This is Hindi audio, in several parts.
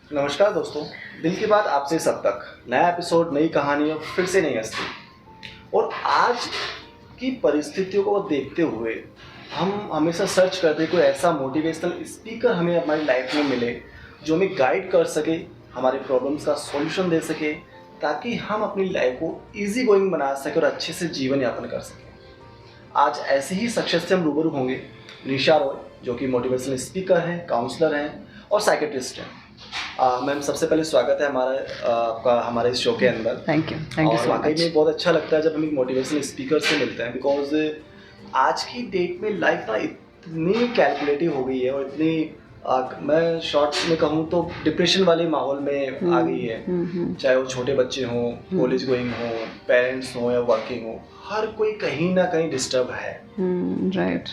नमस्कार दोस्तों, दिल की बात आपसे सब तक नया एपिसोड, नई कहानी और फिर से नई हस्ती। और आज की परिस्थितियों को देखते हुए हम हमेशा सर्च करते हैं कोई ऐसा मोटिवेशनल स्पीकर हमें हमारी लाइफ में मिले जो हमें गाइड कर सके, हमारे प्रॉब्लम्स का सॉल्यूशन दे सके, ताकि हम अपनी लाइफ को इजी गोइंग बना सके और अच्छे से जीवन यापन कर सकें। आज ऐसे ही सक्सेस से हम रूबरू होंगे निशा रॉय, जो कि मोटिवेशनल स्पीकर हैं, काउंसलर हैं और साइकेट्रिस्ट हैं। मैम, सबसे पहले स्वागत है आपका हमारे इस शो के अंदर। Thank you so much. वाकई में बहुत अच्छा लगता है जब हम एक मोटिवेशनल स्पीकर से मिलते हैं, बिकॉज आज की डेट में लाइफ ना इतनी कैलकुलेटिव हो गई है और इतनी मैं शॉर्ट में कहूँ तो डिप्रेशन वाले माहौल में आ गई है। चाहे वो छोटे बच्चे हों, कॉलेज गोइंग हों, पेरेंट्स हों या वर्किंग हो, हर कोई कहीं ना कहीं डिस्टर्ब है। राइट।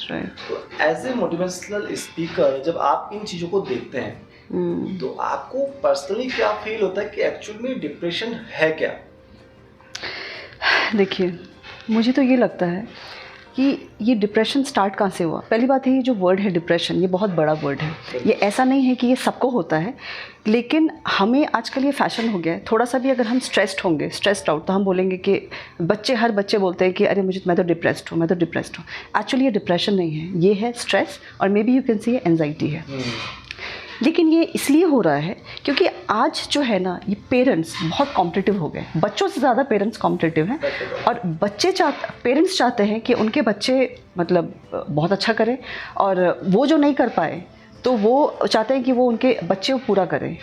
तो एज ए मोटिवेशनल स्पीकर जब आप इन चीज़ों को देखते हैं तो आपको पर्सनली क्या फील होता है कि एक्चुअल में डिप्रेशन है क्या? देखिए, मुझे तो ये लगता है कि ये डिप्रेशन स्टार्ट कहाँ से हुआ। पहली बात है, ये जो वर्ड है डिप्रेशन, ये बहुत बड़ा वर्ड है। ये ऐसा नहीं है कि ये सबको होता है, लेकिन हमें आजकल ये फैशन हो गया है। थोड़ा सा भी अगर हम स्ट्रेस्ड होंगे, स्ट्रेस्ड आउट, तो हम बोलेंगे कि हर बच्चे बोलते हैं कि अरे मैं तो डिप्रेस्ड हूँ, एक्चुअली ये डिप्रेशन नहीं है, ये है स्ट्रेस, और may be you can see ये एंजाइटी है। लेकिन ये इसलिए हो रहा है क्योंकि आज जो है ना, ये पेरेंट्स बहुत कॉम्पिटिटिव हो गए। बच्चों से ज़्यादा पेरेंट्स कॉम्पिटिटिव हैं, और पेरेंट्स चाहते हैं कि उनके बच्चे मतलब बहुत अच्छा करें, और वो जो नहीं कर पाए तो वो चाहते हैं कि वो उनके बच्चे को पूरा करें।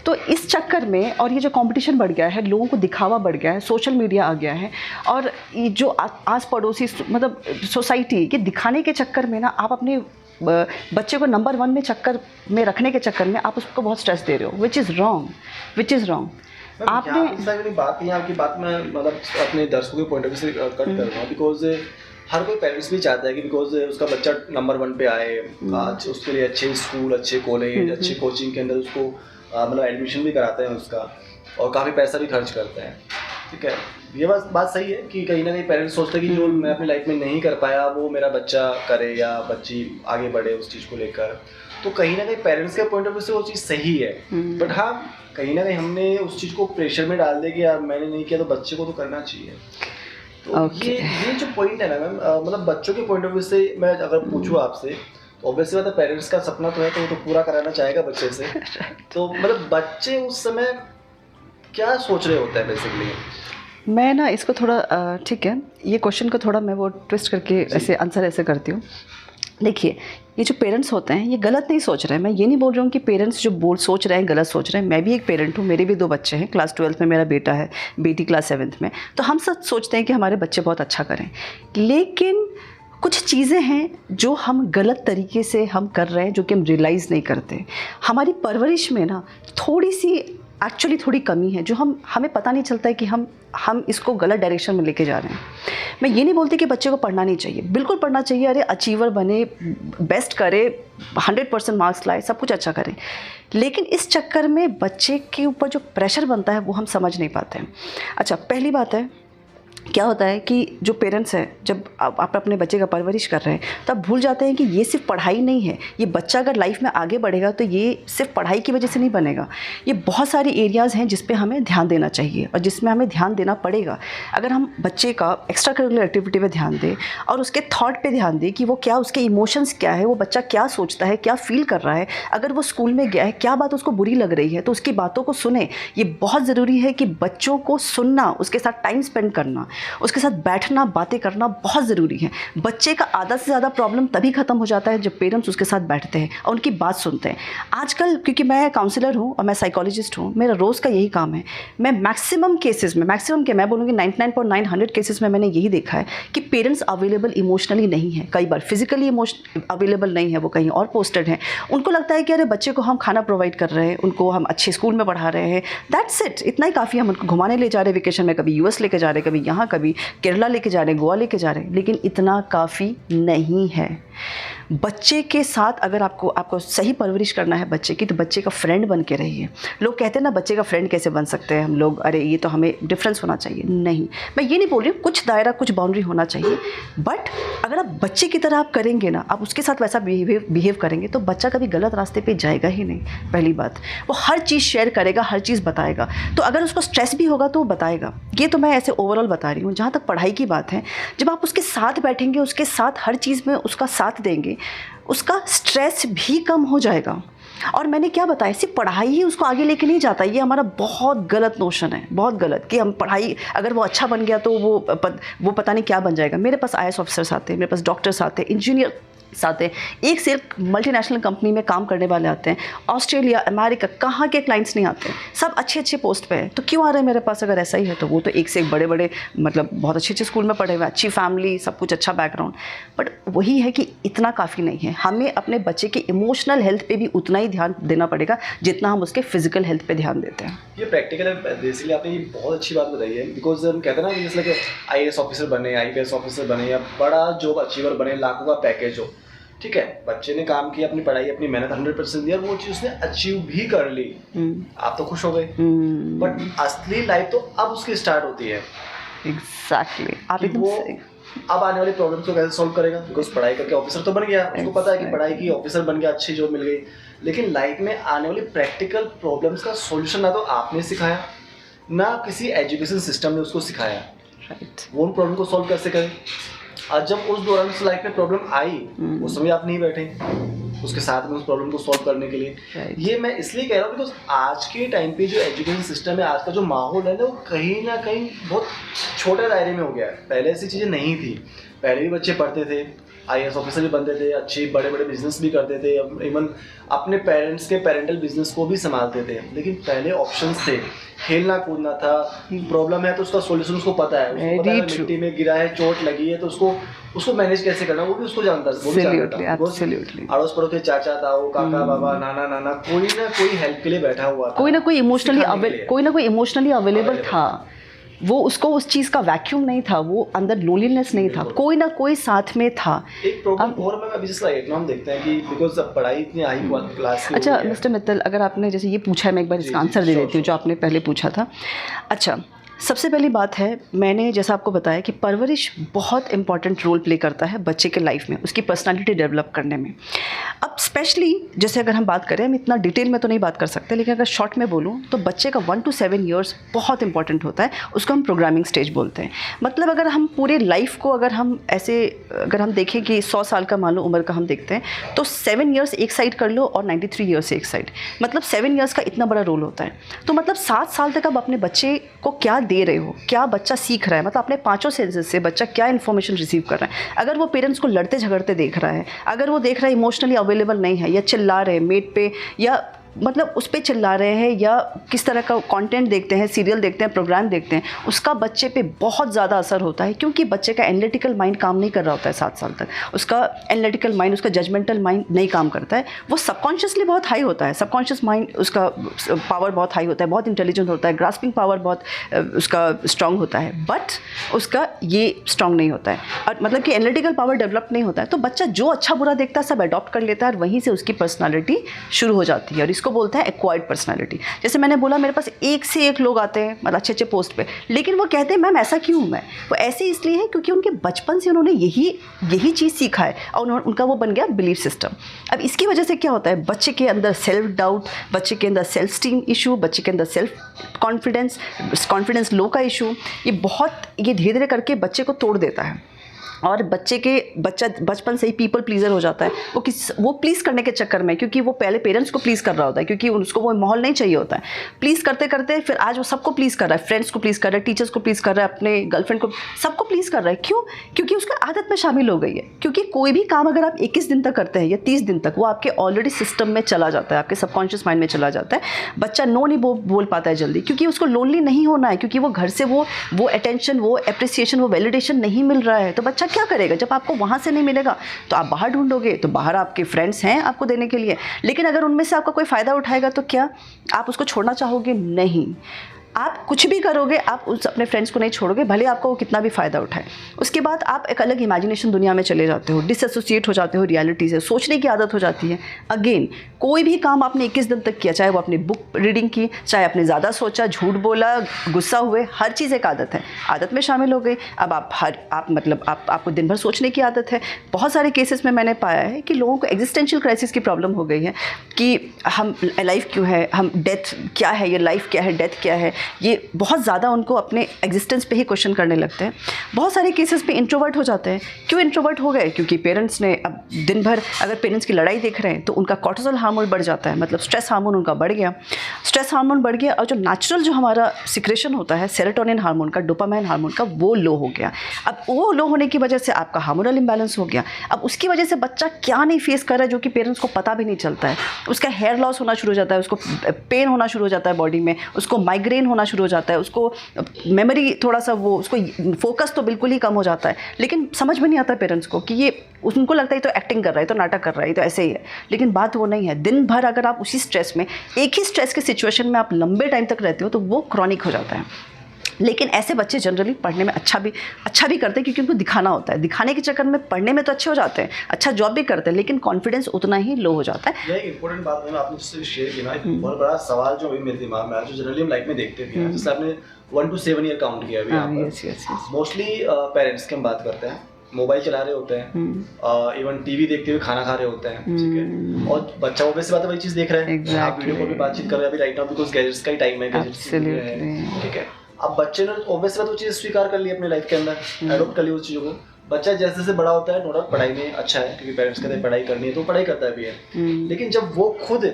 तो इस चक्कर में, और ये जो कंपटीशन बढ़ गया है, लोगों को दिखावा बढ़ गया है, सोशल मीडिया आ गया है, और ये जो आस पड़ोसी मतलब सोसाइटी के दिखाने के चक्कर में ना, आप अपने बच्चे को नंबर 1 में चक्कर में रखने के चक्कर में आप उसको बहुत स्ट्रेस दे रहे हो, विच इज़ रॉन्ग। आपने बात यहाँ की बात मैं मतलब अपने दर्शकों के पॉइंट ऑफ व्यू से कट कर रहा हूँ, बिकॉज हर कोई पेरेंट्स भी चाहता है कि बिकॉज उसका बच्चा नंबर 1 पे आए, आज उसके लिए अच्छे स्कूल, अच्छे कॉलेज, अच्छे कोचिंग के अंदर उसको मतलब एडमिशन भी कराते हैं उसका, और काफ़ी पैसा भी खर्च करते हैं। ठीक है, ये बात सही है कि कहीं ना कहीं पेरेंट्स सोचते हैं कि जो मैं अपनी लाइफ में नहीं कर पाया वो मेरा बच्चा करे या बच्ची आगे बढ़े उस चीज़ को लेकर। तो कहीं ना कहीं पेरेंट्स के पॉइंट ऑफ व्यू से वो चीज़ सही है, बट हाँ, कहीं ना कहीं हमने उस चीज़ को प्रेशर में डाल दिया कि यार मैंने नहीं किया तो बच्चे को तो करना चाहिए। तो ये जो पॉइंट है ना मैम, मतलब बच्चों के पॉइंट ऑफ व्यू से मैं अगर पूछूँ आपसे, तो ऑब्वियसली बात है, पेरेंट्स का सपना तो है तो वो तो पूरा कराना चाहेगा बच्चे से। तो मतलब बच्चे उस समय क्या सोच रहे होते हैं बेसिकली? मैं ना इसको थोड़ा ठीक है, ये क्वेश्चन को थोड़ा मैं वो ट्विस्ट करके ऐसे आंसर ऐसे करती हूँ। देखिए, ये जो पेरेंट्स होते हैं ये गलत नहीं सोच रहे हैं। मैं ये नहीं बोल रही हूँ कि पेरेंट्स जो सोच रहे हैं गलत सोच रहे हैं। मैं भी एक पेरेंट हूँ, मेरे भी 2 बच्चे हैं। क्लास 12th में मेरा बेटा है, बेटी क्लास 7th में। तो हम सब सोचते हैं कि हमारे बच्चे बहुत अच्छा करें, लेकिन कुछ चीज़ें हैं जो हम गलत तरीके से हम कर रहे हैं, जो कि हम रियलाइज़ नहीं करते। हमारी परवरिश में ना थोड़ी कमी है, जो हमें पता नहीं चलता है कि हम इसको गलत डायरेक्शन में लेके जा रहे हैं। मैं ये नहीं बोलती कि बच्चे को पढ़ना नहीं चाहिए, बिल्कुल पढ़ना चाहिए। अरे अचीवर बने, बेस्ट करे, 100% मार्क्स लाए, सब कुछ अच्छा करें, लेकिन इस चक्कर में बच्चे के ऊपर जो प्रेशर बनता है वो हम समझ नहीं पाते हैं। अच्छा, पहली बात है, क्या होता है कि जो पेरेंट्स हैं, जब आप अपने बच्चे का परवरिश कर रहे हैं, तब भूल जाते हैं कि ये सिर्फ पढ़ाई नहीं है। ये बच्चा अगर लाइफ में आगे बढ़ेगा तो ये सिर्फ पढ़ाई की वजह से नहीं बनेगा। ये बहुत सारे एरियाज़ हैं जिस पे हमें ध्यान देना चाहिए और जिसमें हमें ध्यान देना पड़ेगा। अगर हम बच्चे का एक्स्ट्रा करिकुलर एक्टिविटी पे ध्यान दें और उसके थॉट पे ध्यान दें कि वो क्या, उसके इमोशंस क्या है, वो बच्चा क्या सोचता है, क्या फील कर रहा है, अगर वो स्कूल में गया है, क्या बात उसको बुरी लग रही है, तो उसकी बातों को सुने। ये बहुत ज़रूरी है कि बच्चों को सुनना, उसके साथ टाइम स्पेंड करना, उसके साथ बैठना, बातें करना बहुत ज़रूरी है। बच्चे का आधा से ज़्यादा प्रॉब्लम तभी ख़त्म हो जाता है जब पेरेंट्स उसके साथ बैठते हैं और उनकी बात सुनते हैं। आजकल क्योंकि मैं काउंसलर हूँ और मैं साइकोलॉजिस्ट हूँ, मेरा रोज़ का यही काम है। मैं मैक्सिमम केसेस में, मैं बोलूँगी 99.9 केसेस में मैंने यही देखा है कि पेरेंट्स अवेलेबल इमोशनली नहीं है। कई बार फिजिकली अवेलेबल नहीं है, वो कहीं और पोस्टेड हैं। उनको लगता है कि अरे बच्चे को हम खाना प्रोवाइड कर रहे हैं, उनको हम अच्छे स्कूल में पढ़ा रहे हैं, दैट्स इट, इतना ही काफ़ी। हम उनको घुमाने ले जा रहे हैं वेकेशन में, कभी यूएस लेके जा रहे हैं, कभी यहाँ, कभी केरला लेके जा रहे हैं, गोवा लेके जा रहे हैं, लेकिन इतना काफ़ी नहीं है। बच्चे के साथ अगर आपको सही परवरिश करना है बच्चे की, तो बच्चे का फ्रेंड बन के रहिए। लोग कहते हैं ना बच्चे का फ्रेंड कैसे बन सकते हैं हम लोग, अरे ये तो हमें डिफरेंस होना चाहिए। नहीं, मैं ये नहीं बोल रही हूँ, कुछ दायरा कुछ बाउंड्री होना चाहिए, बट अगर आप बच्चे की तरह आप करेंगे ना, आप उसके साथ वैसा बिहेव करेंगे तो बच्चा कभी गलत रास्ते पे जाएगा ही नहीं। पहली बात, वो हर चीज़ शेयर करेगा, हर चीज़ बताएगा। तो अगर उसको स्ट्रेस भी होगा तो वो बताएगा। ये तो मैं ऐसे ओवरऑल बता रही हूँ। जहाँ तक पढ़ाई की बात है, जब आप उसके साथ बैठेंगे, उसके साथ हर चीज़ में उसका साथ देंगे, उसका स्ट्रेस भी कम हो जाएगा। और मैंने क्या बताया, सिर्फ पढ़ाई ही उसको आगे लेके नहीं जाता। ये हमारा बहुत गलत नोशन है, बहुत गलत, कि हम पढ़ाई, अगर वो अच्छा बन गया तो वो पता नहीं क्या बन जाएगा। मेरे पास IAS ऑफिसर्स आते हैं, मेरे पास डॉक्टर्स आते हैं, इंजीनियर आते हैं, एक से एक मल्टीनेशनल कंपनी में काम करने वाले आते हैं, ऑस्ट्रेलिया, अमेरिका, कहाँ के क्लाइंट्स नहीं आते हैं, सब अच्छे अच्छे पोस्ट पे हैं। तो क्यों आ रहे हैं मेरे पास? अगर ऐसा ही है तो वो तो एक से एक बड़े बड़े, मतलब बहुत अच्छे अच्छे स्कूल में पढ़े हुए, अच्छी फैमिली, सब कुछ अच्छा बैकग्राउंड। बट वही है कि इतना काफ़ी नहीं है। हमें अपने बच्चे की इमोशनल हेल्थ पे भी उतना ही ध्यान देना पड़ेगा जितना हम उसके फिजिकल हेल्थ पे ध्यान देते हैं। ये प्रैक्टिकल है, बेसिकली आपने ये बहुत अच्छी बात बताई है। बिकॉज हम कहते हैं ना कि जैसे कि IAS ऑफिसर बने, IPS ऑफिसर बने, या बड़ा जॉब अचीवर बने, लाखों का पैकेज हो, ठीक है, बच्चे ने काम किया, अपनी पढ़ाई, अपनी मेहनत 100% दिया, वो चीज़ उसने अचीव भी कर ली, आप तो खुश हो गए। बट असली लाइफ तो अब उसकी स्टार्ट होती है। एग्जैक्टली, आप कि वो अब आने वाली प्रॉब्लम्स को कैसे सॉल्व करेगा। बिकॉज पढ़ाई करके ऑफिसर तो बन गया, उसको पता है कि पढ़ाई की, ऑफिसर बन गया, अच्छी जॉब मिल गई, लेकिन लाइफ में आने वाली प्रैक्टिकल प्रॉब्लम्स का सॉल्यूशन ना तो आपने सिखाया, ना किसी एजुकेशन सिस्टम ने उसको सिखाया। राइट, वो उन प्रॉब्लम को सॉल्व कैसे करें। आज जब उस दौरान उस लाइफ में प्रॉब्लम आई, उस समय आप नहीं बैठे उसके साथ में उस प्रॉब्लम को सॉल्व करने के लिए। ये मैं इसलिए कह रहा हूँ बिकॉज आज के टाइम पे जो एजुकेशन सिस्टम है, आज का जो माहौल है ना, वो कहीं ना कहीं बहुत छोटे दायरे में हो गया है। पहले ऐसी चीज़ें नहीं थी, पहले भी बच्चे पढ़ते थे, IAS ऑफिसर भी बनते थे, अच्छे बड़े बड़े बिजनेस भी करते थे, इवन अपने पेरेंट्स के पेरेंटल बिजनेस को भी संभालते थे। लेकिन पहले ऑप्शंस थे, खेलना कूदना था, प्रॉब्लम है तो उसका सॉल्यूशन उसको पता है, उसको पता है मिट्टी में गिरा है, चोट लगी है, तो उसको मैनेज कैसे करना वो भी उसको जानता है, वो भी जानता था। अड़ोस पड़ोस के चाचा ताऊ, काका बाबा, नाना नाना, कोई ना कोई हेल्प के लिए बैठा हुआ था, कोई ना कोई इमोशनली अवेलेबल था। वो उसको उस चीज़ का वैक्यूम नहीं था, वो अंदर लोनलीनेस नहीं था, कोई ना कोई साथ में था। एक प्रॉब्लम और मैं अभी जैसे हम देखते हैं कि बिकॉज अब पढ़ाई इतनी हाई क्लास की। अच्छा मिस्टर मित्तल, अगर आपने जैसे ये पूछा है, मैं एक बार इसका आंसर दे देती हूँ जो आपने पहले पूछा था। अच्छा, सबसे पहली बात है, मैंने जैसा आपको बताया कि परवरिश बहुत इंपॉर्टेंट रोल प्ले करता है बच्चे के लाइफ में, उसकी पर्सनालिटी डेवलप करने में। अब स्पेशली जैसे अगर हम बात करें, हम इतना डिटेल में तो नहीं बात कर सकते, लेकिन अगर शॉर्ट में बोलूँ तो बच्चे का 1 to 7 ईयर्स बहुत इंपॉर्टेंट होता है, उसको हम प्रोग्रामिंग स्टेज बोलते हैं। मतलब अगर हम पूरे लाइफ को अगर हम देखें कि 100 साल का मान लो उम्र का हम देखते हैं, तो 7 ईयर्स एक साइड कर लो और 93 ईयर्स एक साइड, मतलब 7 ईयर्स का इतना बड़ा रोल होता है। तो मतलब 7 साल तक आप अपने बच्चे को क्या दे रहे हो, क्या बच्चा सीख रहा है, मतलब अपने 5 सेंसेस से बच्चा क्या इन्फॉर्मेशन रिसीव कर रहा है। अगर वो पेरेंट्स को लड़ते झगड़ते देख रहा है, अगर वो देख रहा है इमोशनली अवेलेबल नहीं है, या चिल्ला रहे हैं मेट पे, या मतलब उस पर चिल्ला रहे हैं, या किस तरह का कंटेंट देखते हैं, सीरियल देखते हैं, प्रोग्राम देखते हैं, उसका बच्चे पे बहुत ज़्यादा असर होता है। क्योंकि बच्चे का एनालिटिकल माइंड काम नहीं कर रहा होता है 7 साल तक, उसका एनालिटिकल माइंड, उसका जजमेंटल माइंड नहीं काम करता है। वो सबकॉन्शियसली बहुत हाई होता है, सबकॉन्शियस माइंड उसका पावर बहुत हाई होता है, बहुत इंटेलिजेंट होता है, ग्रास्पिंग पावर बहुत उसका स्ट्रांग होता है, बट उसका ये स्ट्रांग नहीं होता है, और मतलब कि एनालिटिकल पावर डेवलप नहीं होता है। तो बच्चा जो अच्छा बुरा देखता है सब अडॉप्ट कर लेता है, और वहीं से उसकी पर्सनैलिटी शुरू हो जाती है, और इसको बोलते हैं एक्वायर्ड पर्सनालिटी। जैसे मैंने बोला, मेरे पास एक से एक लोग आते हैं, मतलब अच्छे अच्छे पोस्ट पे, लेकिन वो कहते हैं मैम ऐसा क्यों हूँ मैं। वो ऐसे इसलिए है क्योंकि उनके बचपन से उन्होंने यही चीज़ सीखा है, और उनका वो बन गया बिलीफ सिस्टम। अब इसकी वजह से क्या होता है, बच्चे के अंदर सेल्फ डाउट, बच्चे के अंदर सेल्फ स्टीम इशू, बच्चे के अंदर सेल्फ कॉन्फिडेंस लो का इशू, ये धीरे धीरे करके बच्चे को तोड़ देता है। और बच्चा बचपन से ही पीपल प्लीजर हो जाता है। वो प्लीज़ करने के चक्कर में, क्योंकि वो पहले पेरेंट्स को प्लीज़ कर रहा होता है, क्योंकि उसको वो माहौल नहीं चाहिए होता है। प्लीज़ करते करते फिर आज वो सबको प्लीज़ कर रहा है, फ्रेंड्स को प्लीज़ कर रहा है, टीचर्स को प्लीज़ कर रहा है, अपने गर्लफ्रेंड को, सबको प्लीज़ कर रहा है। क्यों? क्योंकि उसका आदत में शामिल हो गई है। क्योंकि कोई भी काम अगर आप 21 दिन तक करते हैं या 30 दिन तक, वो आपके ऑलरेडी सिस्टम में चला जाता है, आपके सबकॉन्शियस माइंड में चला जाता है। बच्चा नो नहीं बोल पाता है जल्दी, क्योंकि उसको लोनली नहीं होना है, क्योंकि वो घर से वो अटेंशन, वो एप्रिसिएशन, वो वैलिडेशन नहीं मिल रहा है। तो बच्चा क्या करेगा? जब आपको वहाँ से नहीं मिलेगा तो आप बाहर ढूंढोगे, तो बाहर आपके फ्रेंड्स हैं आपको देने के लिए, लेकिन अगर उनमें से आपका कोई फ़ायदा उठाएगा तो क्या आप उसको छोड़ना चाहोगे? नहीं। आप कुछ भी करोगे, आप उस अपने फ्रेंड्स को नहीं छोड़ोगे, भले आपको वो कितना भी फ़ायदा उठाए। उसके बाद आप एक अलग इमेजिनेशन दुनिया में चले जाते हो, डिसएसोसिएट हो जाते हो रियलिटी से, सोचने की आदत हो जाती है। अगेन, कोई भी काम आपने 21 दिन तक किया, चाहे वो अपनी बुक रीडिंग की, चाहे आपने ज़्यादा सोचा, झूठ बोला, गुस्सा हुए, हर चीज़ एक आदत है, आदत में शामिल हो गई। अब आपको दिन भर सोचने की आदत है। बहुत सारे केसेस में मैंने पाया है कि लोगों को एग्जिस्टेंशियल क्राइसिस की प्रॉब्लम हो गई है कि हम लाइफ क्यों है, हम डेथ क्या है, ये लाइफ क्या है, डेथ क्या है, ये बहुत ज़्यादा उनको अपने एग्जिस्टेंस पे ही क्वेश्चन करने लगते हैं। बहुत सारे केसेस पे इंट्रोवर्ट हो जाते हैं। क्यों इंट्रोवर्ट हो गए? क्योंकि पेरेंट्स ने अब दिन भर अगर पेरेंट्स की लड़ाई देख रहे हैं तो उनका कॉर्टिसोल हार्मोन बढ़ जाता है, मतलब स्ट्रेस हार्मोन उनका बढ़ गया। स्ट्रेस हार्मोन बढ़ गया और जो नेचुरल जो हमारा सिक्रेशन होता है सेरोटोनिन हार्मोन का, डोपामाइन हार्मोन का, वो लो हो गया। अब वो लो होने की वजह से आपका हार्मोनल इम्बैलेंस हो गया। अब उसकी वजह से बच्चा क्या नहीं फेस कर रहा है जो कि पेरेंट्स को पता भी नहीं चलता है। उसका हेयर लॉस होना शुरू हो जाता है, उसको पेन होना शुरू हो जाता है बॉडी में, उसको माइग्रेन होना शुरू हो जाता है, उसको मेमोरी थोड़ा सा वो, उसको फोकस तो बिल्कुल ही कम हो जाता है। लेकिन समझ में नहीं आता पेरेंट्स को कि ये, उनको लगता है तो एक्टिंग कर रहा है, तो नाटक कर रहा है, तो ऐसे ही है। लेकिन बात वो नहीं है। दिन भर अगर आप उसी स्ट्रेस में, एक ही स्ट्रेस के सिचुएशन में आप लंबे टाइम तक रहते हो तो वो क्रॉनिक हो जाता है। लेकिन ऐसे बच्चे जनरली पढ़ने में अच्छा भी करते हैं क्योंकि उनको दिखाना होता है। दिखाने के चक्कर में पढ़ने में तो अच्छे हो जाते हैं, अच्छा जॉब भी करते हैं, लेकिन कॉन्फिडेंस उतना ही लो हो जाता है। ये एक इंपॉर्टेंट बात मैंने आपने जिससे शेयर की ना, एक बहुत बड़ा सवाल जो अभी मेरे दिमाग में आया, जो जनरली हम लाइफ में देखते भी हैं, जैसे आपने 1 to 7 ईयर काउंट किया अभी। यस। मोस्टली पेरेंट्स की हम बात करते हैं, मोबाइल चला रहे होते हैं, इवन टीवी देखते हुए खाना खा रहे होते हैं, ठीक है, और बच्चा ऑब्वियस बात है वही चीज देख रहा है। आप वीडियो कॉल पे बातचीत कर रहे हैं अभी राइट नाउ, बिकॉज़ गैजेट्स का ही टाइम है, गैजेट्स है, ठीक है। अब बच्चे ने ऑब्वियस बात वो चीज स्वीकार कर ली अपने लाइफ के अंदर, एडॉप्ट कर ली उस चीजों को। बच्चा जैसे जैसे बड़ा होता है, नो डाउट पढ़ाई में अच्छा है क्योंकि पेरेंट्स कहते हैं पढ़ाई करनी है तो पढ़ाई करता भी है, लेकिन जब वो खुद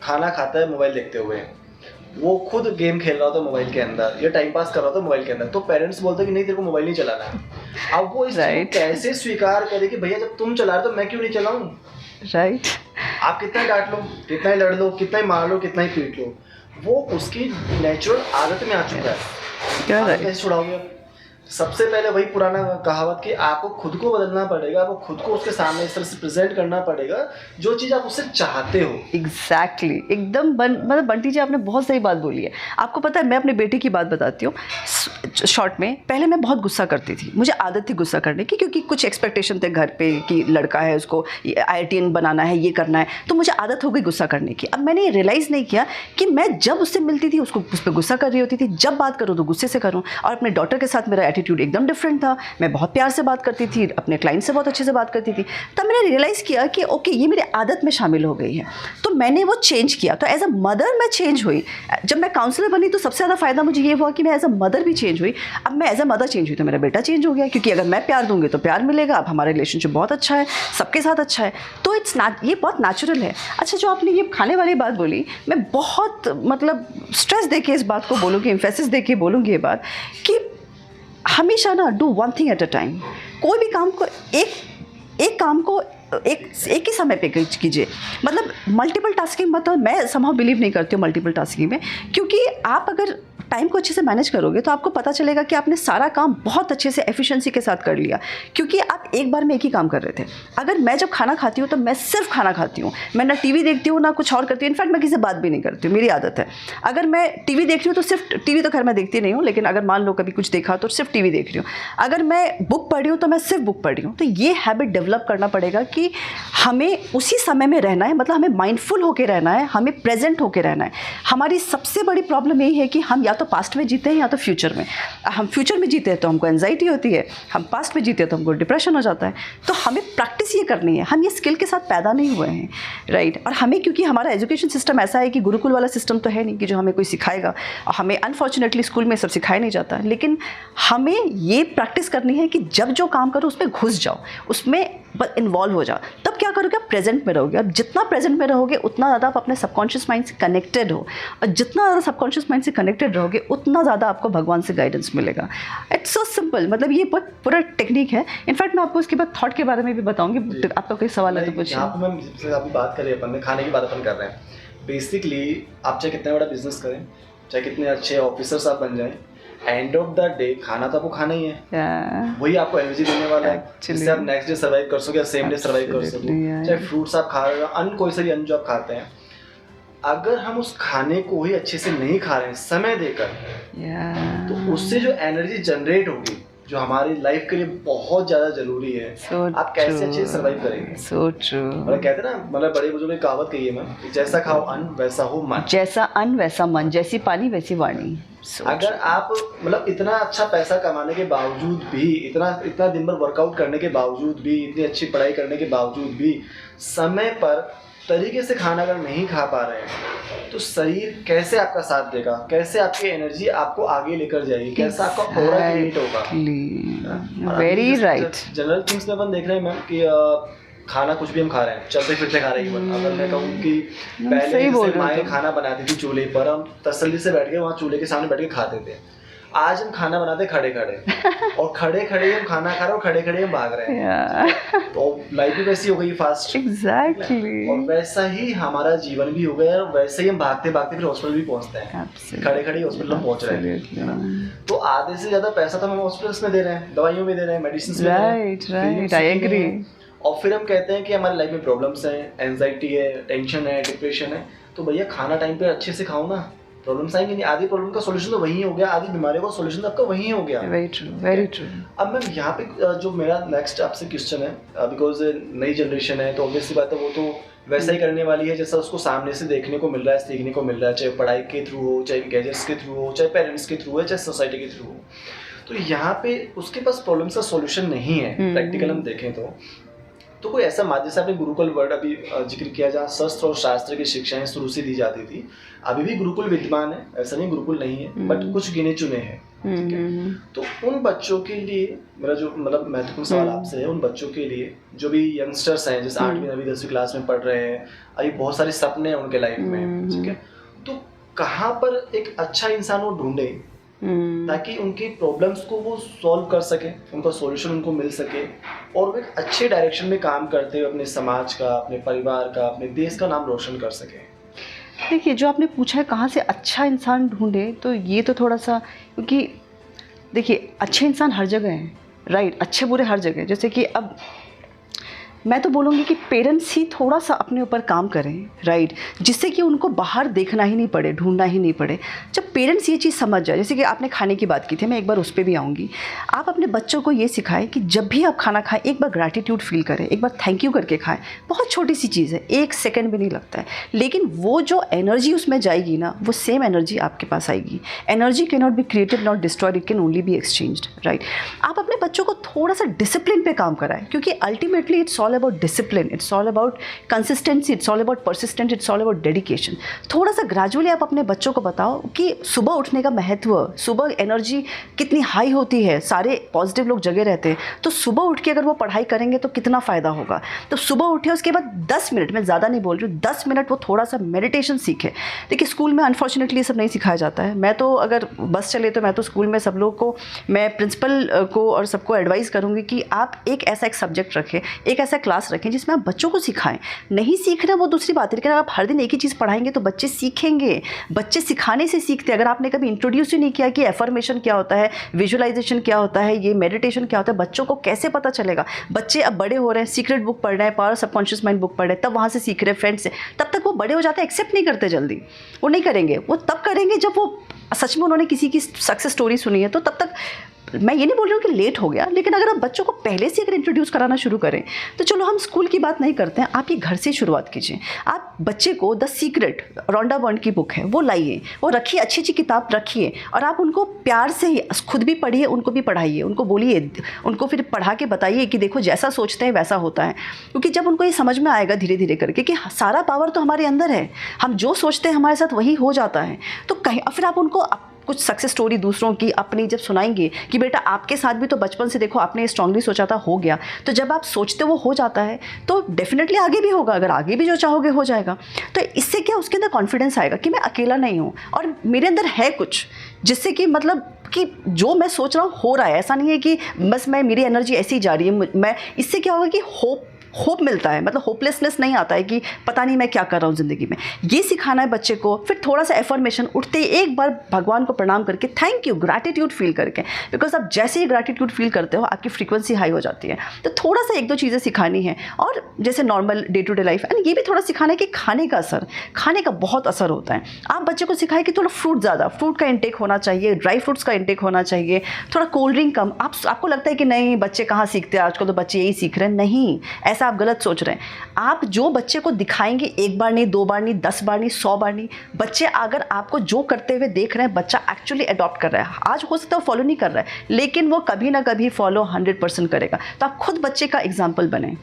खाना खाता है मोबाइल देखते हुए, वो खुद गेम खेल रहा होता है मोबाइल के अंदर या टाइम पास कर रहा होता है मोबाइल के अंदर, तो पेरेंट्स बोलते हैं कि नहीं तेरे को मोबाइल नहीं चलाना है। अब वो इस चीज़ को कैसे स्वीकार करे कि भैया जब तुम चला रहे तो मैं क्यों नहीं चलाऊं? राइट। आप कितना ही डांट लो, कितना ही लड़ लो, कितना ही मार लो, कितना ही पीट लो, वो उसकी नेचुरल आदत में आ चुका है। आप कैसे छुड़ाओगे? सबसे पहले वही पुराना कहावत कि आपको खुद को बदलना पड़ेगा, आपको खुद को उसके सामने इस तरह से प्रेजेंट करना पड़ेगा जो चीज़ आप उससे चाहते हो। एग्जैक्टली, एकदम मतलब बंटी जी आपने बहुत सही बात बोली है। आपको पता है, मैं अपने बेटे की बात बताती हूँ शॉर्ट में। पहले मैं बहुत गुस्सा करती थी, मुझे आदत थी गुस्सा करने की, क्योंकि कुछ एक्सपेक्टेशन थे घर पे कि लड़का है, उसको IITian बनाना है, ये करना है, तो मुझे आदत हो गई गुस्सा करने की। अब मैंने रियलाइज़ नहीं किया कि मैं जब उससे मिलती थी उसको उस पर गुस्सा कर रही होती थी, जब बात करूँ तो गुस्से से करूँ। और अपने डॉटर के साथ मेरा एटीट्यूड एकदम डिफरेंट था, मैं बहुत प्यार से बात करती थी, अपने क्लाइंट से बहुत अच्छे से बात करती थी। तब मैंने रियलाइज़ किया कि ओके ये मेरी आदत में शामिल हो गई है, तो मैंने वो चेंज किया। तो एज अ मदर मैं चेंज हुई। जब मैं काउंसलर बनी तो सबसे ज़्यादा फ़ायदा मुझे ये हुआ कि मैं एज अ मदर भी चेंज हुई। अब मैं एज अ मदर चेंज हुई तो मेरा बेटा चेंज हो गया, क्योंकि अगर मैं प्यार दूंगी तो प्यार मिलेगा। अब हमारा रिलेशनशिप बहुत अच्छा है, सबके साथ अच्छा है, तो ये बहुत नेचुरल है। अच्छा, जो आपने ये खाने वाली बात बोली, मैं बहुत मतलब स्ट्रेस देके इस बात को बोलूँगी, एम्फेसिस देके बोलूँगी ये बात कि हमेशा ना do one thing at a time. कोई भी काम को एक काम को एक ही समय पे कीजिए, मतलब मल्टीपल टास्किंग मत। मैं समहाउ बिलीव नहीं करती हूँ मल्टीपल टास्किंग में, क्योंकि आप अगर टाइम को अच्छे से मैनेज करोगे तो आपको पता चलेगा कि आपने सारा काम बहुत अच्छे से एफिशिएंसी के साथ कर लिया, क्योंकि आप एक बार में एक ही काम कर रहे थे। अगर मैं जब खाना खाती हूँ तो मैं सिर्फ खाना खाती हूँ, मैं ना टीवी देखती हूँ ना कुछ और करती हूँ। इनफैक्ट मैं किसी से बात भी नहीं करती हूँ, मेरी आदत है। अगर मैं टीवी देख रही हूँ तो सिर्फ टीवी, तो खैर मैं देखती नहीं हूँ, लेकिन अगर मान लो कभी कुछ देखा तो सिर्फ टीवी देख रही हूँ। अगर मैं बुक पढ़ रही हूँ तो मैं सिर्फ बुक पढ़ रही हूँ। तो ये हैबिट डेवलप करना पड़ेगा कि हमें उसी समय में रहना है, मतलब हमें माइंडफुल होकर रहना है, हमें प्रेजेंट होकर रहना है। हमारी सबसे बड़ी प्रॉब्लम यही है कि हम या तो पास्ट में जीते हैं या तो फ्यूचर में। हम फ्यूचर में जीते हैं तो हमको एंजाइटी होती है, हम पास्ट में जीते हैं तो हमको डिप्रेशन हो जाता है। तो हमें प्रैक्टिस ये करनी है, हम ये स्किल के साथ पैदा नहीं हुए हैं, राइट। और हमें, क्योंकि हमारा एजुकेशन सिस्टम ऐसा है कि गुरुकुल वाला सिस्टम तो है नहीं कि जो हमें कोई सिखाएगा। हमें अनफॉर्चुनेटली स्कूल में सब सिखाया नहीं जाता, लेकिन हमें ये प्रैक्टिस करनी है कि जब जो काम करो उसमें घुस जाओ, उसमें इन्वॉल्व हो जाओ। तब क्या करोगे, आप प्रेजेंट में रहोगे। अब जितना प्रेजेंट में रहोगे उतना ज़्यादा आप अपने सबकॉन्शियस माइंड से कनेक्टेड हो, और जितना ज़्यादा सबकॉन्शियस माइंड से कनेक्टेड रहोगे उतना ज़्यादा आपको भगवान से गाइडेंस मिलेगा। इट्स सो सिंपल, मतलब ये बहुत पूरा टेक्निक है। इनफैक्ट मैं आपको इसके बाद थॉट के बारे में भी बताऊंगी। आपका कोई सवाल है तो पूछिए। यहाँ पर मैं अभी बात करें, अपन खाने की बात अपन कर रहे हैं। बेसिकली आप चाहे कितना बड़ा बिजनेस करें, चाहे कितने अच्छे ऑफिसर्स आप बन जाएं, एंड ऑफ द डे खाना तो आपको खाना ही है। वही आपको एनर्जी देने वाला है, जिससे आप नेक्स्ट डे सर्वाइव कर सको या सेम डे सर्वाइव कर सको। चाहे फ्रूट्स आप खा रहे हो, अन्न कोई सा भी अन्न जो आप खाते हैं, अगर हम उस खाने को ही अच्छे से नहीं खा रहे हैं समय देकर, तो उससे जो एनर्जी जनरेट होगी जो हमारी लाइफ के लिए बहुत ज्यादा जरूरी है, आप कैसे अच्छे सर्वाइव करेंगे। So true. मतलब कहते हैं ना, मतलब बड़े बुजुर्ग ने कहावत कही है मैम, कि जैसा खाओ अन्न वैसा हो मन। जैसा अन्न वैसा मन, जैसी पानी वैसी वाणी। अगर आप मतलब इतना अच्छा पैसा कमाने के बावजूद भी, इतना दिन भर वर्कआउट करने के बावजूद भी, इतनी अच्छी पढ़ाई करने के बावजूद भी समय पर तरीके से खाना अगर नहीं खा पा रहे हैं, तो शरीर कैसे आपका साथ देगा, कैसे आपकी एनर्जी आपको आगे लेकर जाएगी, कैसा आपका ऑरा क्रिएट होगा। Very right. जनरल थिंग्स में अपन देख रहे हैं मैम कि खाना कुछ भी हम खा रहे हैं, चलते फिरते खा रहे हैं। अगर मैं कहूँ कि पहले जैसे माएँ खाना बनाती थी चूल्हे पर, हम तसल्ली से बैठ के वहाँ चूल्हे के सामने बैठ के खाते थे। आज हम खाना बनाते खड़े खड़े, और खड़े खड़े हम खाना खा रहे हैं, और खड़े खड़े हम भाग रहे हैं। तो लाइफ भी वैसी हो गई फास्ट। एग्जैक्टली। और वैसा ही हमारा जीवन भी हो गया, और वैसे ही हम भागते भागते फिर हॉस्पिटल भी पहुंचते हैं। खड़े खड़े हॉस्पिटल में पहुंच रहे हैं। तो आधे से ज्यादा पैसा तो हम हॉस्पिटल्स में दे रहे हैं, दवाइयों में दे रहे हैं, मेडिसिन में दे रहे हैं। Right, I agree. और फिर हम कहते हैं कि हमारी लाइफ में प्रॉब्लम्स हैं, एंजाइटी है, टेंशन है, डिप्रेशन है। तो भैया खाना टाइम पे अच्छे से खाओ ना, प्रॉब्लम्स आएंगे नहीं। आधी प्रॉब्लम का सॉल्यूशन तो वही हो गया, आधी बीमारियों का सॉल्यूशन तो आपका वही हो गया। Very true, very true. अब मैम यहाँ पे जो मेरा नेक्स्ट आपसे क्वेश्चन है, बिकॉज नई जनरेशन है, तो ऑब्वियसली बात है वो तो वैसा ही करने वाली है जैसा उसको सामने से देखने को मिल रहा है, सीखने को मिल रहा है, चाहे पढ़ाई के थ्रू हो, चाहे गैजेट्स के थ्रू हो, चाहे पेरेंट्स के थ्रू हो, चाहे सोसाइटी के थ्रू हो। तो यहाँ पे उसके पास प्रॉब्लम्स का सॉल्यूशन नहीं है। प्रैक्टिकल हम देखें तो कोई ऐसा माध्यम, जैसे आपने गुरुकुल वर्ड अभी जिक्र किया, जहाँ शस्त्र और शास्त्र की शिक्षाएं शुरू से दी जाती थी, अभी भी गुरुकुल विद्यमान है, ऐसा नहीं गुरुकुल नहीं है, बट कुछ गिने चुने हैं। ठीक है, तो उन बच्चों के लिए मेरा जो मतलब महत्वपूर्ण सवाल आपसे है, उन बच्चों के लिए जो भी यंगस्टर्स हैं, जैसे 8वीं 9वीं 10वीं क्लास में पढ़ रहे हैं, अभी बहुत सारे सपने हैं उनके लाइफ में। ठीक है, तो कहाँ पर एक अच्छा इंसान वो ढूंढे ताकि उनकी प्रॉब्लम्स को वो सॉल्व कर सके, उनका सॉल्यूशन उनको मिल सके, और वो एक अच्छे डायरेक्शन में काम करते हुए अपने समाज का, अपने परिवार का, अपने देश का नाम रोशन कर सके। देखिए, जो आपने पूछा है कहाँ से अच्छा इंसान ढूंढे, तो ये तो थोड़ा सा, क्योंकि देखिए अच्छे इंसान हर जगह हैं, राइट, अच्छे बुरे हर जगह। जैसे कि अब मैं तो बोलूँगी कि पेरेंट्स ही थोड़ा सा अपने ऊपर काम करें, राइट, जिससे कि उनको बाहर देखना ही नहीं पड़े, ढूंढना ही नहीं पड़े। जब पेरेंट्स ये चीज़ समझ जाए, जैसे कि आपने खाने की बात की थी, मैं एक बार उस पर भी आऊँगी। आप अपने बच्चों को ये सिखाएं कि जब भी आप खाना खाएं, एक बार ग्रैटिट्यूड फील करें, एक बार थैंक यू करके खाएं। बहुत छोटी सी चीज़ है, 1 सेकेंड भी नहीं लगता है, लेकिन वो जो एनर्जी उसमें जाएगी ना, वो सेम एनर्जी आपके पास आएगी। Energy can not be created, not destroyed, it can only be exchanged, right. आप अपने बच्चों को थोड़ा सा डिसिप्लिन पे काम कराएं, क्योंकि ultimately it's all about discipline, it's all about consistency, it's all about persistence, it's all about dedication। थोड़ा सा ग्रेजुअली आप अपने बच्चों को बताओ कि सुबह उठने का महत्व, सुबह एनर्जी कितनी हाई होती है, सारे पॉजिटिव लोग जगे रहते हैं, तो सुबह उठ के अगर वो पढ़ाई करेंगे तो कितना फ़ायदा होगा। तो सुबह उठे, उसके बाद 10 मिनट, मैं ज़्यादा नहीं बोल रही हूँ, 10 मिनट वो थोड़ा सा मेडिटेशन सीखे। देखिए स्कूल में अनफॉर्चुनेटली ये सब नहीं सिखाया जाता है। मैं तो अगर बस चले तो मैं तो स्कूल में सब लोग को, मैं प्रिंसिपल को और सबको एडवाइस करूँगी कि आप एक ऐसा एक सब्जेक्ट रखें, एक ऐसा क्लास रखें जिसमें आप बच्चों को सिखाएं। नहीं सीखना वो दूसरी बात है, लेकिन आप हर दिन एक ही चीज़ पढ़ाएंगे तो बच्चे सीखेंगे। बच्चे सिखाने से सीखते हैं। अगर आपने कभी इंट्रोड्यूस ही नहीं किया कि एफर्मेशन क्या होता है, विजुअलाइजेशन क्या होता है, ये मेडिटेशन क्या होता है, बच्चों को कैसे पता चलेगा। बच्चे अब बड़े हो रहे हैं, सीक्रेट बुक पढ़ रहे हैं, पावर सबकॉन्शियस माइंड बुक पढ़ रहे हैं, तब वहाँ से सीख रहे हैं फ्रेंड से, तब तक वो बड़े हो जाते हैं, एक्सेप्ट नहीं करते जल्दी। वो नहीं करेंगे, वो तब करेंगे जब वो सच में उन्होंने किसी की सक्सेस स्टोरी सुनी है। तो तब तक मैं ये नहीं बोल रही हूँ कि लेट हो गया, लेकिन अगर आप बच्चों को पहले से अगर इंट्रोड्यूस कराना शुरू करें, तो चलो हम स्कूल की बात नहीं करते हैं, आप ये घर से शुरुआत कीजिए। आप बच्चे को द सीक्रेट, रोंडा बर्न की बुक है, वो लाइए, वो रखिए, अच्छी अच्छी किताब रखिए, और आप उनको प्यार से ही खुद भी पढ़िए, उनको भी पढ़ाइए, उनको बोलिए, उनको फिर पढ़ा के बताइए कि देखो जैसा सोचते हैं वैसा होता है। क्योंकि जब उनको ये समझ में आएगा धीरे धीरे करके कि सारा पावर तो हमारे अंदर है, हम जो सोचते हैं हमारे साथ वही हो जाता है, तो कहीं फिर आप उनको कुछ सक्सेस स्टोरी दूसरों की अपनी जब सुनाएंगे कि बेटा आपके साथ भी तो बचपन से देखो आपने स्ट्रांगली सोचा था, हो गया, तो जब आप सोचते वो हो जाता है तो डेफिनेटली आगे भी होगा। अगर आगे भी जो चाहोगे हो जाएगा। तो इससे क्या, उसके अंदर कॉन्फिडेंस आएगा कि मैं अकेला नहीं हूँ और मेरे अंदर है कुछ, जिससे कि मतलब कि जो मैं सोच रहा हूँ हो रहा है। ऐसा नहीं है कि बस मेरी एनर्जी ऐसी ही जा रही है। मैं इससे क्या होगा कि होप मिलता है, मतलब होपलेसनेस नहीं आता है कि पता नहीं मैं क्या कर रहा हूँ ज़िंदगी में। ये सिखाना है बच्चे को। फिर थोड़ा सा एफर्मेशन, उठते ही एक बार भगवान को प्रणाम करके थैंक यू, ग्रैटिट्यूड फील करके, बिकॉज आप जैसे ही ग्रैटिट्यूड फील करते हो आपकी फ्रीक्वेंसी हाई हो जाती है। तो थोड़ा सा 1-2 चीज़ें सिखानी है, और जैसे normal day to day life, and ये भी थोड़ा सिखाना है कि खाने का असर, खाने का बहुत असर होता है। आप बच्चे को सिखाएं कि थोड़ा फ्रूट का इंटेक होना चाहिए, ड्राई फ्रूट्स का इंटेक होना चाहिए, थोड़ा कोल्ड ड्रिंक कम। आपको लगता है कि नहीं बच्चे कहाँ सीखते हैं आजकल, तो बच्चे यही सीख रहे हैं, नहीं, ऐसा आप गलत सोच रहे हैं। आप जो बच्चे को दिखाएंगे 1 बार नहीं, 2 बार नहीं, 10 बार नहीं, 100 बार नहीं, बच्चे अगर आपको जो करते हुए देख रहे हैं, बच्चा एक्चुअली अडॉप्ट कर रहा है। आज हो सकता है वो फॉलो नहीं कर रहा है, लेकिन वो कभी ना कभी फॉलो 100% करेगा। तो आप खुद बच्चे का एग्जाम्पल बने,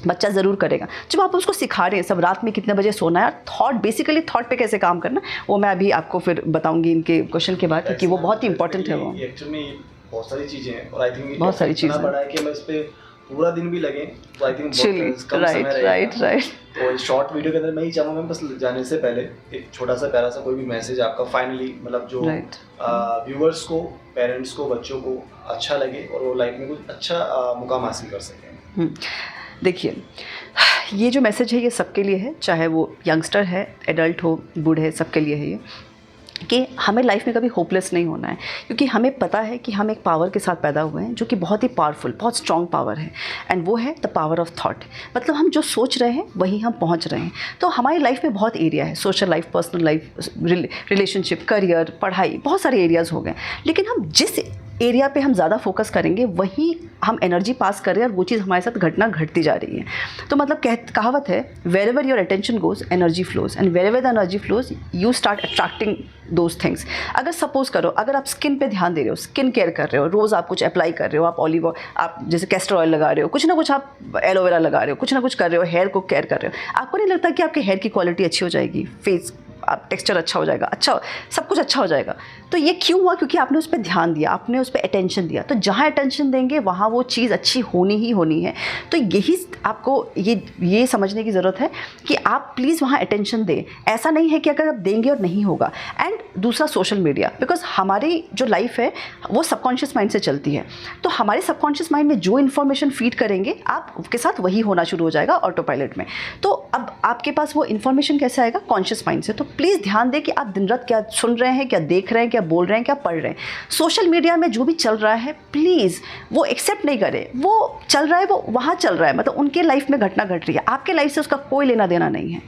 बच्चा ज़रूर करेगा। जब आप उसको सिखा रहे हैं सब रात में कितने बजे सोना है, बेसिकली थॉट पे कैसे काम करना, वो मैं अभी आपको फिर बताऊंगी इनके क्वेश्चन के बाद, क्योंकि वो बहुत ही इंपॉर्टेंट है। वो एक्चुअली बहुत सारी चीज़ें हैं, और आई थिंक बहुत सारी चीज़ें बड़ा है कि मैं इस पे पूरा दिन भी लगे, तो आई थिंक बहुत कम समय रहेगा। राइट। तो इस शॉर्ट वीडियो के अंदर मैं ही चाहूँगा, मैं बस जाने से पहले एक छोटा सा प्यारा सा कोई भी मैसेज आपका फाइनली, मतलब जो व्यूअर्स को, पेरेंट्स को, बच्चों को अच्छा लगे और वो लाइफ में कुछ अच्छा मुकाम हासिल कर सकें। देखिए, ये जो मैसेज है ये सबके लिए है, चाहे वो यंगस्टर है, एडल्ट हो, बूढ़े है, सबके लिए है ये, कि हमें लाइफ में कभी होपलेस नहीं होना है। क्योंकि हमें पता है कि हम एक पावर के साथ पैदा हुए हैं जो कि बहुत ही पावरफुल, बहुत स्ट्रॉन्ग पावर है, एंड वो है द पावर ऑफ थॉट। मतलब हम जो सोच रहे हैं वही हम पहुंच रहे हैं। तो हमारी लाइफ में बहुत एरिया है, social life, personal life, relationship, career, पढ़ाई, बहुत सारे एरियाज़ हो गए। लेकिन हम जिस एरिया पे हम ज़्यादा फोकस करेंगे वहीं हम एनर्जी पास कर रहे हैं, और वो चीज़ हमारे साथ घटती जा रही है। तो मतलब कहावत है, wherever your attention goes energy flows, and wherever the energy flows you start attracting those things. अगर सपोज करो, अगर आप स्किन पे ध्यान दे रहे हो, स्किन केयर कर रहे हो, रोज़ आप कुछ अप्लाई कर रहे हो, आप ऑलिव, आप जैसे कैस्टर ऑयल लगा रहे हो, कुछ ना कुछ आप एलोवेरा लगा रहे हो, कुछ ना कुछ कर रहे हो, हेयर को केयर कर रहे हो, आपको नहीं लगता कि आपके हेयर की क्वालिटी अच्छी हो जाएगी, फेस आप टेक्सचर अच्छा हो जाएगा, अच्छा सब कुछ अच्छा हो जाएगा? तो ये क्यों हुआ? क्योंकि आपने उस पर ध्यान दिया, आपने उस पर अटेंशन दिया। तो जहाँ अटेंशन देंगे वहाँ वो चीज़ अच्छी होनी ही होनी है। तो यही आपको ये समझने की ज़रूरत है कि आप प्लीज़ वहाँ अटेंशन दें। ऐसा नहीं है कि अगर आप देंगे और नहीं होगा। एंड दूसरा, सोशल मीडिया, बिकॉज हमारी जो लाइफ है वो सबकॉन्शियस माइंड से चलती है। तो हमारे सबकॉन्शियस माइंड में जो इन्फॉर्मेशन फीड करेंगे आपके साथ वही होना शुरू हो जाएगा ऑटो पायलट में। तो अब आपके पास वो इन्फॉर्मेशन कैसे आएगा? कॉन्शियस माइंड से। तो प्लीज़ ध्यान दें कि आप दिन रात क्या सुन रहे हैं, क्या देख रहे हैं, क्या बोल रहे हैं, क्या पढ़ रहे हैं। सोशल मीडिया में जो भी चल रहा है प्लीज़ वो एक्सेप्ट नहीं करें। वो चल रहा है, वो वहाँ चल रहा है, मतलब उनके लाइफ में घटना घट रही है, आपके लाइफ से उसका कोई लेना देना नहीं है।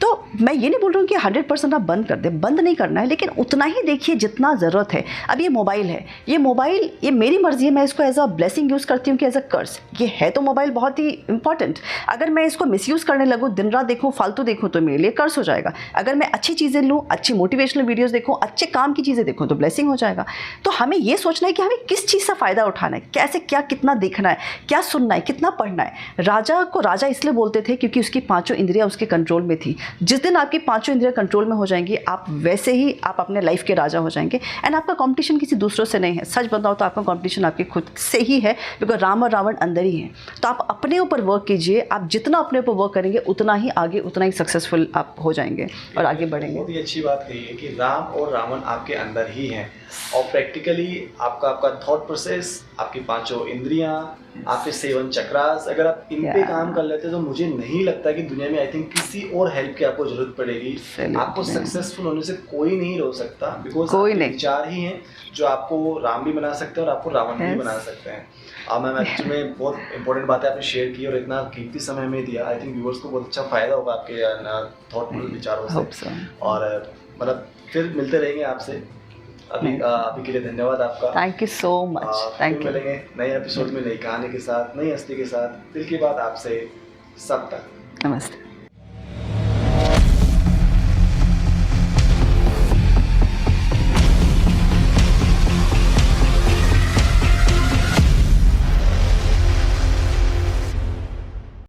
तो मैं ये नहीं बोल रही हूँ कि 100% आप बंद कर दें, बंद नहीं करना है, लेकिन उतना ही देखिए जितना ज़रूरत है। अब ये मोबाइल है, ये मेरी मर्ज़ी है, मैं इसको एज अ ब्लेसिंग यूज़ करती हूँ कि एज अ कर्स। ये है तो मोबाइल बहुत ही इंपॉर्टेंट। अगर मैं इसको मिसयूज़ करने लगूँ, दिन रात देखूँ, फालतू देखूँ, तो मेरे लिए कर्स हो जाएगा। अगर मैं अच्छी चीज़ें लूँ, अच्छी मोटिवेशनल वीडियोस देखूँ, अच्छे काम की चीज़ें देखूँ, तो ब्लेसिंग हो जाएगा। तो हमें ये सोचना है कि हमें किस चीज़ से फ़ायदा उठाना है, कैसे, क्या, कितना देखना है, क्या सुनना है, कितना पढ़ना है। राजा को राजा इसलिए बोलते थे क्योंकि उसकी 5 इंद्रियां उसके कंट्रोल में थी। जिस दिन आपकी 5 इंद्रियां कंट्रोल में हो जाएंगी, आप वैसे ही आप अपने लाइफ के राजा हो जाएंगे। एंड आपका कंपटीशन किसी दूसरों से नहीं है। सच बताओ तो आपका कंपटीशन आपके खुद से ही है, बिकॉज राम और रावण अंदर ही है। तो आप अपने ऊपर वर्क कीजिए। आप जितना अपने ऊपर वर्क करेंगे उतना ही आगे, उतना ही सक्सेसफुल आप हो जाएंगे और आगे बढ़ेंगे। बहुत ही अच्छी बात कही है कि राम और रावण आपके अंदर ही हैं, और प्रैक्टिकली आपका थॉट प्रोसेस, आपकी 5 इंद्रियां, आपके 7 चक्रास, अगर आप इन पे काम कर लेते हैं तो मुझे नहीं लगता कि दुनिया में आई थिंक किसी और हेल्प की आपको जरूरत पड़ेगी। आपको सक्सेसफुल होने से कोई नहीं रोक सकता, बिकॉज विचार ही हैं जो आपको राम भी बना सकते हैं और आपको रावण भी बना सकते हैं। मैम एक्चुअली में बहुत इंपॉर्टेंट बातें आपने शेयर की और इतना कीमती समय में दिया। आई थिंक व्यूअर्स को बहुत अच्छा फायदा होगा आपके थॉटफुल विचारों से। और मतलब फिर मिलते रहेंगे आपसे। अभी के लिए धन्यवाद आपका। Thank you so much. Thank you. मिलेंगे नए एपिसोड में, नई कहानी के साथ, नई हस्ती के साथ। दिल की बात आपसे सब तक। नमस्ते।